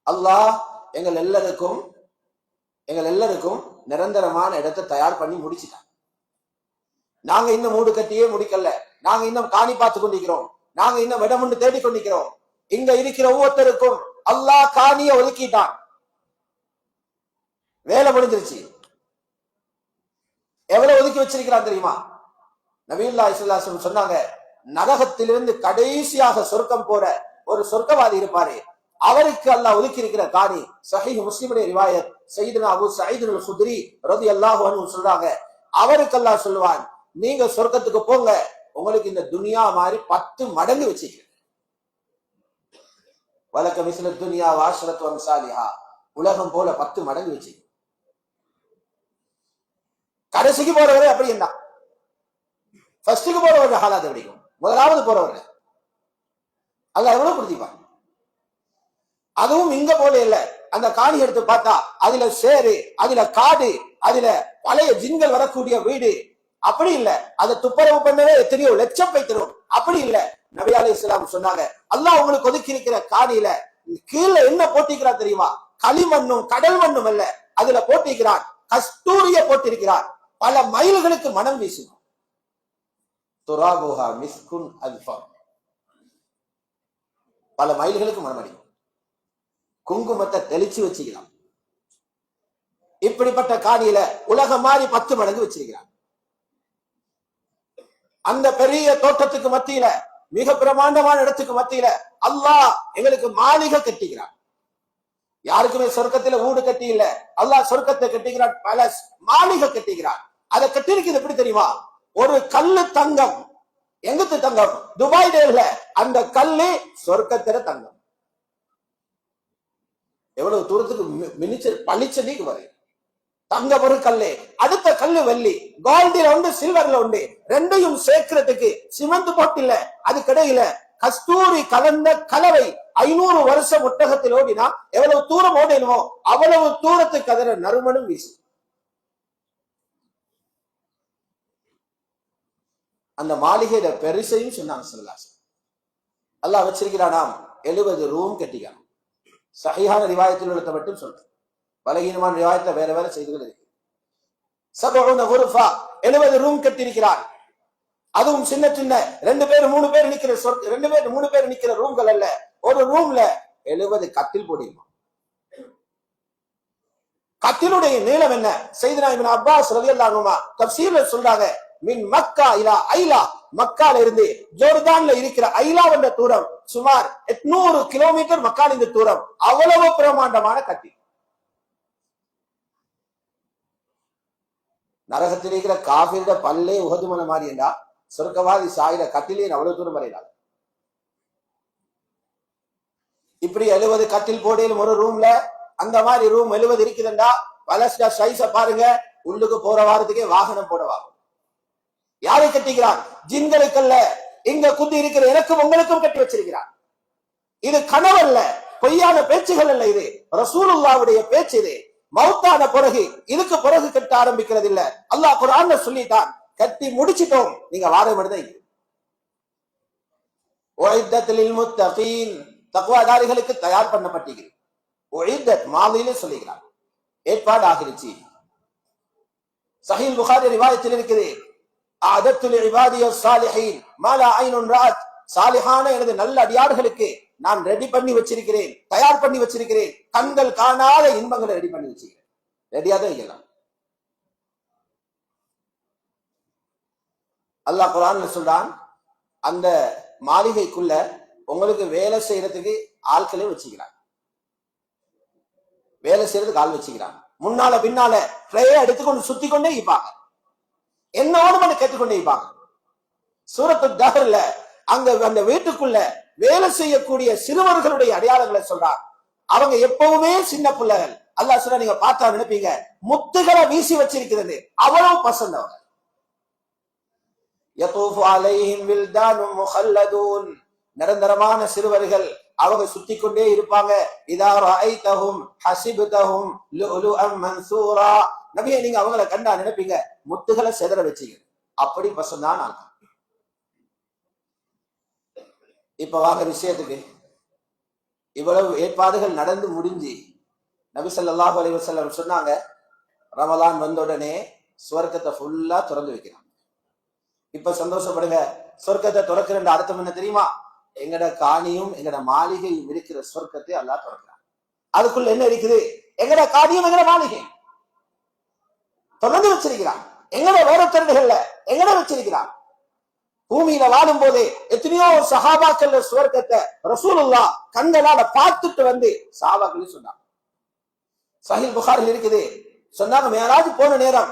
அல்லாஹ் எங்கள் எல்லாருக்கும் நிரந்தரமான இடத்தை தயார் பண்ணி முடிச்சுட்டான். நாங்க இன்னும் மூடு கட்டியே முடிக்கல. நாங்க இன்னும் காணி பார்த்து கொண்டிருக்கிறோம். நாங்க இன்னும் இடம் ஒன்று தேடிக் கொண்டிருக்கிறோம். இங்க இருக்கிற ஒவ்வொருத்தருக்கும் அல்லாஹ் காணியை ஒதுக்கிட்டான். வேலை முடிஞ்சிருச்சு. எவ்வளவு ஒதுக்கி வச்சிருக்கிறான் தெரியுமா? நபியுல்லாஹி ஸல்லல்லாஹு அலைஹி வஸல்லம் சொன்னாங்க, நரகத்திலிருந்து கடைசியாக சொர்க்கம் போற ஒரு சொர்க்கவாதி இருப்பாரு, அவருக்கு அல்லாஹ் ஒதுக்கி இருக்கிற காணி. சஹீஹ் முஸ்லிமுடைய ரிவாயத், சய்யிதுனா அபூ ஸயீத் அல் குத்ரி ரலியல்லாஹு அன்ஹு சொல்றாங்க, அவருக்கு அல்லாஹ் சொல்லுவான், நீங்க சொர்க்கத்துக்கு போங்க, உங்களுக்கு இந்த துனியா மாதிரி 10 மடங்கு வச்சிருக்கேன். வலக்க மிஸ்ல துனியா வாஷரத்து அம்சாலிஹா, உலகம் போல 10 மடங்கு வச்சு. கடைசிக்கு போறவரை அப்படி என்ன, ஃபர்ஸ்டுக்கு போறவர்கள் ஹாலாத் எப்படிக்கும், முதலாவது போறவர்கள் அல்லாஹ் எவ்வளவு கொடுத்திப்பான். அதுவும் இங்க போல இல்ல. அந்த காணி எடுத்து பார்த்தா அதுல சேரு, அதுல காடு, அதுல பழைய ஜின்கள் வரக்கூடிய வீடு. அப்படி இல்ல. அதை துப்புரவு பண்ணவே எத்தனையோ லட்சம் வைத்திரும். அப்படி இல்ல. நபி அலைஹிஸ்ஸலாம் சொன்னாங்க, அல்லாஹ் உங்களுக்கு ஒதுக்கி இருக்கிற காணியில கீழே என்ன போட்டிருக்கிறார் தெரியுமா? களிமண்ணும் கடல் மண்ணும் அல்ல, அதுல போட்டிருக்கிறான் கஸ்தூரிய போட்டிருக்கிறார். பல மைல்களுக்கு மனம் வீசும். துராபுஹா மிஸ்குன் அல்ஃபம், பல மைல்களுக்கு மனம் அடிக்கும். குங்குமத்தை தெளிச்சு வச்சுக்கலாம். இப்படிப்பட்ட காணியில உலகம் மாதிரி 10 மடங்கு வச்சிருக்கிறான். அந்த பெரிய தோட்டத்துக்கு மத்தியில, மிக பிரமாண்டமான இடத்துக்கு மத்தியில அல்லாஹ் எங்களுக்கு மாளிகை கட்டிக்கிறான். யாருக்குமே சொர்க்கத்துல வீடு கட்டி இல்ல, அல்லாஹ் சொர்க்கத்தை கட்டிக்கிறான், பல மாளிகை கட்டிக்கிறான். அதை கட்டிருக்கிறது எப்படி தெரியுமா? ஒரு கல்லு தங்கம். எங்கத்து தங்கம்? துபாய் இல்ல, அந்த கல்லு சொர்க்கத்தில தங்கம். எவ்வளவு தூரத்துக்கு மினிச்சர் பளிச்சடிக்கு வரை தங்கம் ஒரு கல்லு, அடுத்த கல்லு வெள்ளி, கோல்டில உண்டு, சில்வர்ல உண்டு. ரெண்டையும் சேர்க்கிறதுக்கு சிமெண்ட் போட்டில்ல, அது கிடையில கஸ்தூரி கலந்த கலவை. 500 வருஷம் ஒட்டகத்தில் ஓடினா எவ்வளவு தூரம் ஓடினுமோ அவ்வளவு தூரத்துக்கு அதன நறுமணம் வீசும். அந்த மாளிகையில பெருசையும் சொன்னாங்க ஸல்லல்லாஹு. அல்லாஹ் வச்சிருக்கிறானாம் 70 ரூம் கட்டிக்கிறான். சஹீஹான ரிவாயத்தில் உள்ளத மட்டும் சொல்றேன், பலகீனமான ரிவாயத்துல வேற வேற செய்திகள் இருக்கு. 70 குர்ஃபா, 70 ரூம் கட்டியிருக்கிறார். அதுவும் சின்ன சின்ன 2 பேர் 3 பேர் நிக்கிற 2 பேர் 3 பேர் நிக்கிற ரூம்கள் அல்ல. ஒரு ரூம்ல 70 கட்டில் போடுமா. கட்டிலுடைய நீளம் என்ன? சையதுனா இப்னு அப்பாஸ் ரலியல்லாஹு அன்ஹுமா தஃப்சீர்ல சொல்றாங்க, மின் மக்கா இலா ஐலா, மக்கால இருந்து ஜோர்டான்ல இருக்கிற ஐலா என்ற தூரம் சுமார் 800 கிலோமீட்டர். மக்கால இந்த தூரம். அவ்வளவு பிரமாண்டமான கட்டில். நரகத்தில் இருக்கிற காஃபிரோட பல்லே உகதுமன மாதிரி என்றா சொர்க்கவாதி சாயில கட்டிலே அவ்வளவு தூரம் வரையினார். இப்படி 70 கட்டில் போடையிலும் ஒரு ரூம்ல. அந்த மாதிரி ரூம் 70 இருக்குதுண்டா பல சைஸ பாருங்க. உள்ளுக்கு போற வாரத்துக்கே வாகனம் போடவாகும். யாரை கட்டிக்கிறான்? ஜின்களுக்கல்ல, இங்க குந்தி இருக்கிற எனக்கும் உங்களுக்கும் கட்டி வச்சிருக்கிறான். இது கனவல்ல, பொய்யான பேச்சுகள் அல்ல, இது ரசூலுல்லாஹ்வுடைய பேச்சு. இது மௌத்தான பிறகு, இதுக்கு பிறகு கட்ட ஆரம்பிக்கிறது இல்ல. அல்லாஹ் குர்ஆன்ல சொல்லிட்டான், கட்டி முடிச்சிட்டோம், நீங்க வாரம் எடுதை. உஇத்தத் லில் முத்தகீன், தக்வாதாரிகளுக்கு தயார் பண்ணப்பட்டிருக்கிறது. உஇத்தத் மாதிலே சொல்லிக்கிறான், ஏற்பாடு ஆகிருச்சு. சஹீஹ் புகாரி ரிவாயத்தில் இருக்குது, அஅதத்து லிஇபாதிய ஸாலிஹீன் மா லா ஐனுன் ரஅத், சாலிஹான எனது நல்ல அடியார்களுக்கு நான் ரெடி பண்ணி வச்சிருக்கிறேன், தயார் பண்ணி வச்சிருக்கிறேன். கண்கள் காணாத இன்பங்களை ரெடி பண்ணி வச்சிருக்கிறேன். ரெடியா தான் இருக்கலாம். அல்லாஹ் குர்ஆன்ல சொல்றான், அந்த மாளிகைக்குள்ள உங்களுக்கு வேலை செய்யறதுக்கு ஆட்களை வச்சுக்கிறான். வேலை செய்யறதுக்கு ஆள் வச்சுக்கிறான். முன்னால பின்னால ட்ரையை எடுத்துக்கொண்டு சுத்தி கொண்டே இருப்பாங்க. என்னோடு மட்டும் கேட்டுக்கொண்டே இருப்பாங்க. சூரத்து தஹ்ர்ல அங்க அந்த வீட்டுக்குள்ள வேலை செய்யக்கூடிய சிறுவர்களுடைய அடையாளங்களை சொல்றார். அவங்க எப்பவுமே சின்ன பிள்ளைகள். அல்லாஹ் சொல்ற, நீங்க பார்த்தா நினைப்பீங்க முத்துகளை வீசி வச்சிருக்கிறது, அவ்வளவு பசங்க. யதூஃபு அலைஹிம் வில்தானும் முஹல்லதூன், நிரந்தரமான சிறுவர்கள், அவங்க சுத்தி கொண்டே இருப்பாங்க. இதா ரஅய்தஹும் ஹஸிப்தஹும் லுஅலுஅம் மன்சூரா, நபியே நீங்க அவங்கள கண்டா நினைப்பீங்க முத்துகளை செதற வச்சீங்க. அப்படி பசங்க தான் நான். இப்ப வாங்க விஷயத்துக்கு. இவ்வளவு ஏற்பாடுகள் நடந்து முடிஞ்சு நபி ஸல்லல்லாஹு அலைஹி வஸல்லம் சொன்னாங்க, ரமலான் வந்த உடனே சுவர்க்கத்தை ஃபுல்லா திறந்து வைக்கிறாங்க. இப்ப சந்தோஷப்படுங்க, சொர்க்கத்தை திறக்கிற அர்த்தம் என்ன தெரியுமா? எங்கட காணியும் எங்கட மாளிகையும் இருக்கிற சொர்க்கத்தை அல்லாஹ் திறக்கிறான். அதுக்குள்ள என்ன இருக்குது? எங்கட காணியும் எங்கட மாளிகை திறந்து வச்சிருக்கிறான். எங்கட வேற திறன்கள்ல எங்கட வச்சிருக்கிறான். பூமியில வாழும் போதே எத்தனையோ சஹாபாக்கள் சுவர்க்கத்தை ரசூலுல்லாஹ் கண்களால பார்த்துட்டு வந்து சஹாபாக்கள் சொன்னாங்க. சஹீஹ் புகாரில் இருக்குது. சொன்னாங்க, மேராஜ் போன நேரம்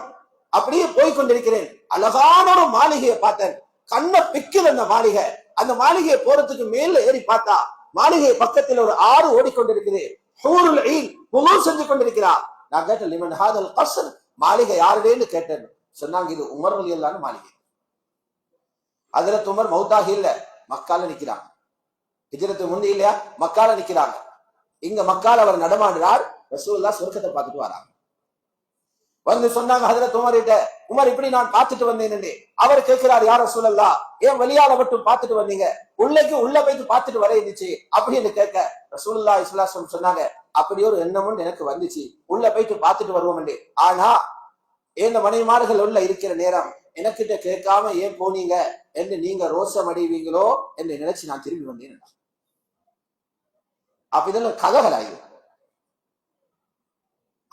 அப்படியே போய்கொண்டிருக்கிறேன், அழகான ஒரு மாளிகையை பார்த்தேன், கண்ணை பிக்குது அந்த மாளிகை. அந்த மாளிகையை போறதுக்கு மேல ஏறி பார்த்தா மாளிகை பக்கத்தில் ஒரு ஆறு ஓடிக்கொண்டிருக்குது. ஹூருல் ஈன் வுது செஞ்சு கொண்டிருக்கிறார். நான் கேட்டேன், லிமன் ஹாதல் கஸ்ர், மாளிகை யாருடையன்னு கேட்டேன். சொன்னாங்க, இது உமர் ரலியல்லாஹு அன்ஹு மாளிகை. ஹஜ்ரத் உமர் மௌத்தாகி இல்ல, மக்கால நிக்கிறாங்க. ஹிஜ்ரத்துக்கு முந்தி இல்லையா, மக்கால நிக்கிறாங்க. இங்க மக்கால அவர் நடமாடுறார். ரசூலுல்லாஹ் சொர்க்கத்தை பார்த்துட்டு வராங்க. வந்து சொன்னாங்க ஹஜ்ரத் உமர்கிட்ட, உமர் இப்படி நான் பார்த்துட்டு வந்தேன். அவர் கேட்கிறார், யார் ரசூலல்லாஹ், ஏன் வெளியால மட்டும் பார்த்துட்டு வந்தீங்க, உள்ள போயிட்டு பார்த்துட்டு வர இருந்துச்சு அப்படின்னு கேட்க, ரசூலுல்லாஹி ஸல்லல்லாஹு அலைஹி வஸல்லம் சொன்னாங்க, அப்படி ஒரு எண்ணமும் எனக்கு வந்துச்சு, உள்ள போயிட்டு பார்த்துட்டு வருவோம். ஆனா என் மனைவிமார்கள் உள்ள இருக்கிற நேரம் எனக்கிட்ட கேட்காம ஏன் போனீங்க என்று நீங்க ரோஷம் அடைவீங்களோ என்று நினைச்சு நான் திரும்பி வந்தேன். அப்ப இதெல்லாம் கதகலாயுது.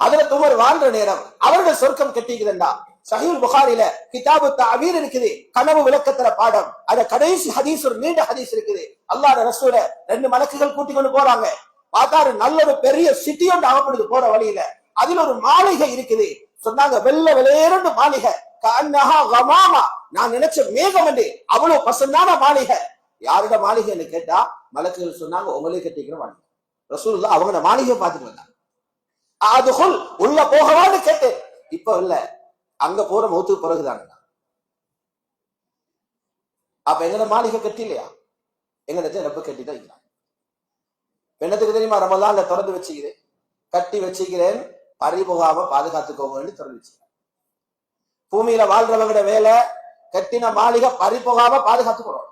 ஹஜ்ரத் உமர் வாழ்ற நேரம் அவர்கள் சொர்க்கம் கட்டிக்குதுண்டா. சஹீஹ் புகாரில கிதாபு தஅபீர் இருக்குது, கனவு விளக்கத்துல பாடம். அத கடைசி ஹதீஸ், ஒரு நீண்ட ஹதீஸ் இருக்குது. அல்லாஹ்வுடைய ரசூல 2 மலக்குகள் கூட்டி கொண்டு போறாங்க. பார்த்தாரு, நல்ல ஒரு பெரிய சிட்டி ஒன்று ஆகப்படுது போற வழியில. அதில் ஒரு மாளிகை இருக்குது. சொன்னாங்க, வெள்ள வெளியேறு மாளிகை, கஅன்னஹா கமாமா, நான் நினைச்ச மேகம் என்று, அவ்வளவு பசந்தான மாளிகை. யாரோட மாளிகைன்னு கேட்டா மலக்குகள் சொன்னாங்க, உங்களே கட்டிக்கிற மாளிகை. ரசூலுல்லாஹ் அவங்களோட மாளிகையை பார்த்துட்டு வந்தாங்க. அதுக்குள் உள்ள போகவான்னு கேட்டு, இப்ப இல்ல, அங்க போற மௌத்துக்கு பிறகுதாங்க. அப்ப எங்கட மாளிகை கட்டி இல்லையா, எங்கட ரொம்ப கட்டிதான் இருக்கிறான். என்னத்துக்கு தெரியுமா? ரமலான்ல திறந்து வச்சுக்கிறேன், கட்டி வச்சுக்கிறேன், பறிபோகாம பாதுகாத்துக்கோங்க திறந்து வச்சுக்கிறேன். பூமியில வாழ்றவங்கட வேலை கட்டின மாளிகை பறிபோகாம பாதுகாத்துக்கணும்.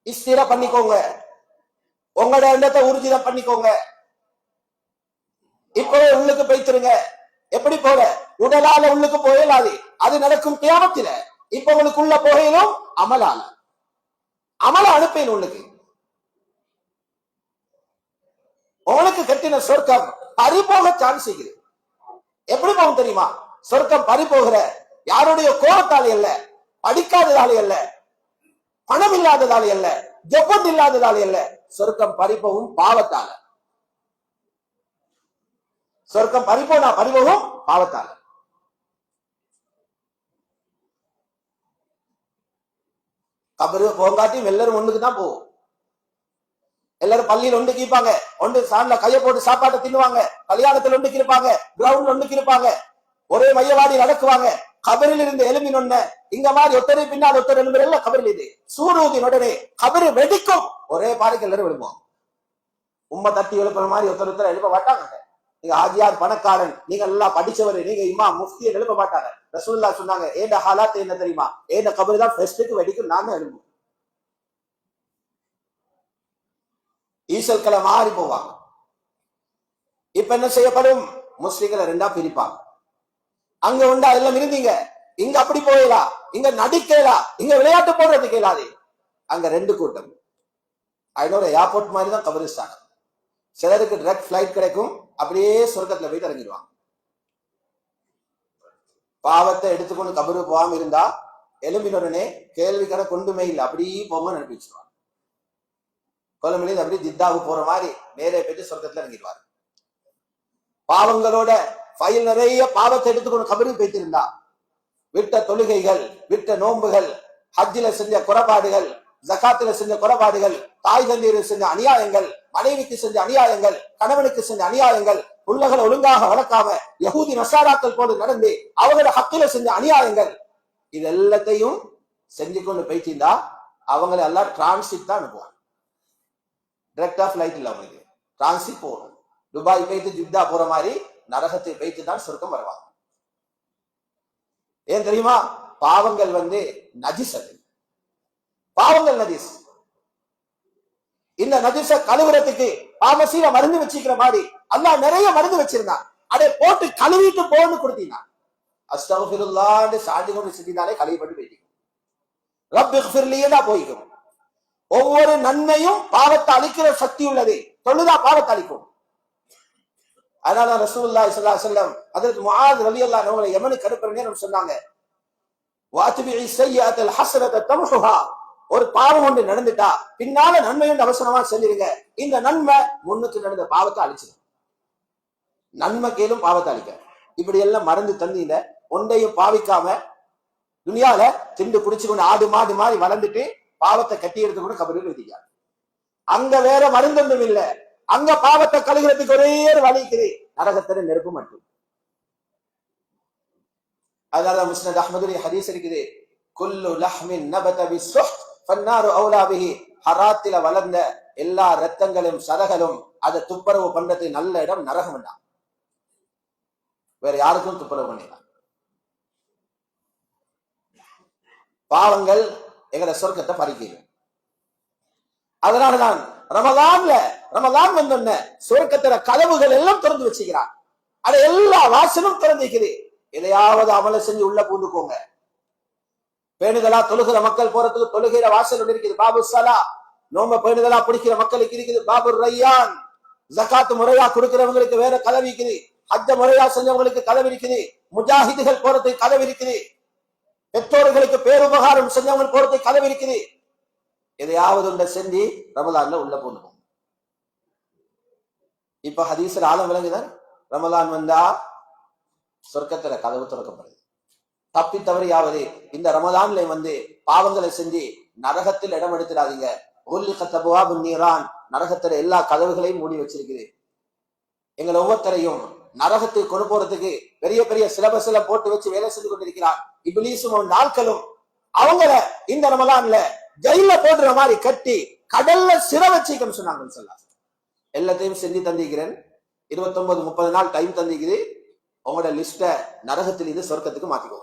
இஸ்திர பண்ணிக்கோங்க, உங்களோட எண்ணத்தை ஊர்ஜிதம் பண்ணிக்கோங்க. இப்பவே உள்ளுக்கு போய்த்திருங்க. எப்படி போற? உடலால உள்ளுக்கு போயலாது, அது நடக்கும் கியாமத்தில. இப்ப உங்களுக்கு உள்ள போகையிலும் அமலால அனுப்பேன் உள்ளுக்கு. உங்களுக்கு கட்டின சொர்க்கம் பறிபோக சான்ஸ் இருக்குது. எப்படி போகும் தெரியுமா? சொர்க்கம் பறிபோகிற யாருடைய கோபத்தாலே அல்ல, படிக்காததாலே அல்ல, பணம் இல்லாததாலே அல்ல, ஜப்பத் இல்லாததாலே அல்ல. சொர்க்கம் பறிபோகும் பாவத்தால. சொர்க்கம் பறிபோகும் பாவத்தால. கபரு போங்காட்டி எல்லாரும் ஒண்ணுக்கு தான் போகும். எல்லாரும் பள்ளியில் ஒன்றுக்கு இருப்பாங்க, ஒன்று சாண்ட்ல கைய போட்டு சாப்பாட்டை தின்னுவாங்க, கல்யாணத்துல ஒன்றுக்கு இருப்பாங்க, கிரவுண்ட் ஒன்றுக்கு இருப்பாங்க, ஒரே மையவாடி நடக்குவாங்க. கபரில் இருந்து எலும்பின் ஒண்ணு இங்க மாதிரி ஒத்தரை பின்னால் ஒத்தர் எலும்பு எல்லாம் கபரில். இது சூரூதின் உடனே கபரு வெடிக்கும். ஒரே பாறைக்கு எல்லாரும் எழுப்புவோம். உம்மை தட்டி எழுப்புற மாதிரி ஒருத்தர் எழுப்ப மாட்டாங்க. நீங்க ஆஜியார் பணக்காரன், நீங்க எல்லாம் படிச்சவர், நீங்க இமாம் முஃப்தியை எழுப்ப மாட்டாங்க. ரசூலுல்லாஹ் சொன்னாங்க, ஏண்ட ஹாலாத் என்ன தெரியுமா? ஏண்ட கபரு தான் ஃபர்ஸ்ட்டுக்கு வெடிக்கும், நான் தான் எழுப்புவோம். ஈசல்களை மாறி போவாங்க. இப்ப என்ன செய்யப்படும்? முஸ்லிம்களை 2ஆ பிரிப்பாங்க. அங்க உண்டா எல்லாம் இருந்தீங்க, இங்க அப்படி போயலா, இங்க நடிக்கலா, இங்க விளையாட்டு போடுறதுக்கு இயலாது. அங்க 2 கூட்டம். அதனோட ஏர்போர்ட் மாதிரி தான் கபரிஸ்தான். சிலருக்கு டைரக்ட் பிளைட் கிடைக்கும், அப்படியே சொர்க்கத்துல போய் இறங்கிடுவாங்க. பாவத்தை எடுத்துக்கொண்டு கபரு போகாம இருந்தா எலும்பினுடனே கேள்விக்கடை கொண்டுமே இல்லை, அப்படியே போங்க நினைப்பிச்சுவாங்க. கொலம்பிலிருந்து அப்படியே ஜித்தாவுக்கு போற மாதிரி நேரே போயிட்டு சொர்க்கத்துல இறங்கிடுவாரு. பாவங்களோட ஃபைல் நிறைய பாவத்தை எடுத்துக்கொண்டு கபருக்கு போயிட்டு இருந்தா விட்ட தொழுகைகள், விட்ட நோன்புகள், ஹஜ்ஜில செஞ்ச குறைபாடுகள், ஜகாத்துல செஞ்ச குறைபாடுகள், தாய் தந்தையருக்கு செஞ்ச அநியாயங்கள், மனைவிக்கு செஞ்ச அநியாயங்கள், கணவனுக்கு செஞ்ச அநியாயங்கள், புள்ளகளை ஒழுங்காக வளர்க்காம யஹூதி நசாராக்கள் போல நடந்து அவங்களோட ஹக்கில செஞ்ச அநியாயங்கள், இது எல்லாத்தையும் செஞ்சு கொண்டு போயிட்டு இருந்தா அவங்களை எல்லாம் டிரான்சிட் தான் அனுப்புவாங்க. டைரக்டா பிளைட் இல்ல, அவங்களுக்கு டிரான்சிட் போகணும். துபாய் போயிட்டு ஜித்தா போற மாதிரி நரகத்தை போயிட்டு தான் சொர்க்கம் வருவாங்க. ஏன் தெரியுமா? பாவங்கள் நஜிஸ். அது பாவங்கள் நஜிஸ். இந்த நஜிஸ கழுவுறதுக்கு பாமசியில மருந்து வச்சுக்கிற மாதிரி அல்லாஹ் நிறைய மருந்து வச்சிருந்தான். அதை போட்டு கழுவிட்டு போன்னு கொடுத்தீங்கன்னா அஸ்தக்ஃபிருல்லாஹ்னு சாதி கொண்டு செஞ்சினாலே கழுவிப்பட்டு போயிட்டீங்க. ரப்பிக்ஃபிர்லியனா போய்க்கும். ஒவ்வொரு நன்மையும் பாவத்தை அழிக்கிற சக்தி உள்ளது. தொழுதா பாவத்தை அழிக்கும். அதனால ரசூலுல்லாஹி ஸல்லல்லாஹு அலைஹி வஸல்லம் ஹஜ்ரத் முஆத் ரலியல்லாஹு அன்ஹு அவங்களை யமனுக்கு அனுப்புற நேரம் சொன்னாங்க, வாத்பிஇ ஸய்யிஅத்தல் ஹஸனத தம்ஹுஹா. ஒரு பாவம் ஒன்று நடந்துட்டா பின்னால நன்மை ஒன்று அவசரமா சொல்லிருங்க. இந்த நன்மை முன்னுக்கு நடந்த பாவத்தை அழிச்சிடும். நன்மை கேளும் பாவத்தை அழிக்க. இப்படி எல்லாம் மறந்து தந்தீங்க ஒன்றையும் பாவிக்காம துனியால திண்டு குடிச்சு கொண்டு ஆடு மாடு மாதிரி வளர்ந்துட்டு பாவத்தை கட்டி எடுத்து கொண்டு கபரில் எழுதிக்காரு. அங்க வேற மருந்தொன்றும் இல்லை. அங்க பாவத்தை கழுகிறதுக்கு ஒரே ஒரு வழி இருக்குது, நரகத்தில நெருப்பு மட்டும். அதனால முஸ்னத் அஹ்மதுடைய ஹதீஸ் இருக்குது, குல்லு லஹ்மின் நபத பிஸ்ஸுஹ் ஃபன்னாரு அவுலா பிஹி. ஹராத்தில வளர்ந்த எல்லா ரத்தங்களும் சதகளும் அதை துப்புரவு பண்றது நல்ல இடம் நரகம் தான். வேற யாருக்கும் துப்புரவு பண்ணிடலாம். பாவங்கள் எங்கட சொர்க்கத்தை பறிக்கிறது. அதனாலதான் ரமலான் வந்தோன்ன சொர்க்கத்துல கதவுகள் எல்லாம் திறந்து வச்சுக்கிறான். அது எல்லா வாசலும் திறந்துக்குது. எதையாவது அமல செஞ்சு உள்ள பூந்துக்கோங்க. பேணுதலா தொழுகிற மக்கள் போறதுக்கு தொழுகிற வாசல் இருக்குது, பாபு சலா. நோம்ப பேணுதலா பிடிக்கிற மக்களுக்கு இருக்குது பாபு ரையான். ஜகாத்து முறையா கொடுக்கிறவங்களுக்கு வேற கதவு இருக்குது. ஹஜ்ஜ முறையா செஞ்சவங்களுக்கு கதவு இருக்குது. முஜாஹிதுகள் போறதுக்கு கதவு இருக்குது. பெற்றோர்களுக்கு பேருபகாரம் செஞ்சவங்க போறதுக்கு கதவு இருக்குது. எதையாவது ஒன்றை செஞ்சு ரமலான்ல உள்ள போகணும். இப்ப ஹதீஸ்ல ஆழம் விளங்குதான். ரமலான் வந்தா சொர்க்கத்துல கதவு திறக்கப்படுது. தப்பி தவறியாவது இந்த ரமலான்ல வந்து பாவங்களை செஞ்சு நரகத்தில் இடம் எடுத்துடாதீங்க. நீரான், நரகத்துல எல்லா கதவுகளையும் மூடி வச்சிருக்குது. எங்களை ஒவ்வொருத்தரையும் நரகத்துக்கு கொண்டு போறதுக்கு பெரிய பெரிய சிலபஸ்ல போட்டு வச்சு வேலை செஞ்சு கொண்டிருக்கிறார் இப்லீஸும் அவன் ஆட்களும். அவங்கள இந்த ரமலான்ல ஜெயில போடுற மாதிரி கட்டி கடல்ல சிற வச்சிக்கன்னு சொன்னாங்க. சொல்லாங்க எல்லாத்தையும் செஞ்சு தந்திக்கிறேன். 29-30 நாள் டைம் தந்திக்குது. உங்களோட லிஸ்ட நரகத்தில் இது சொர்க்கத்துக்கு மாத்திக்கோ.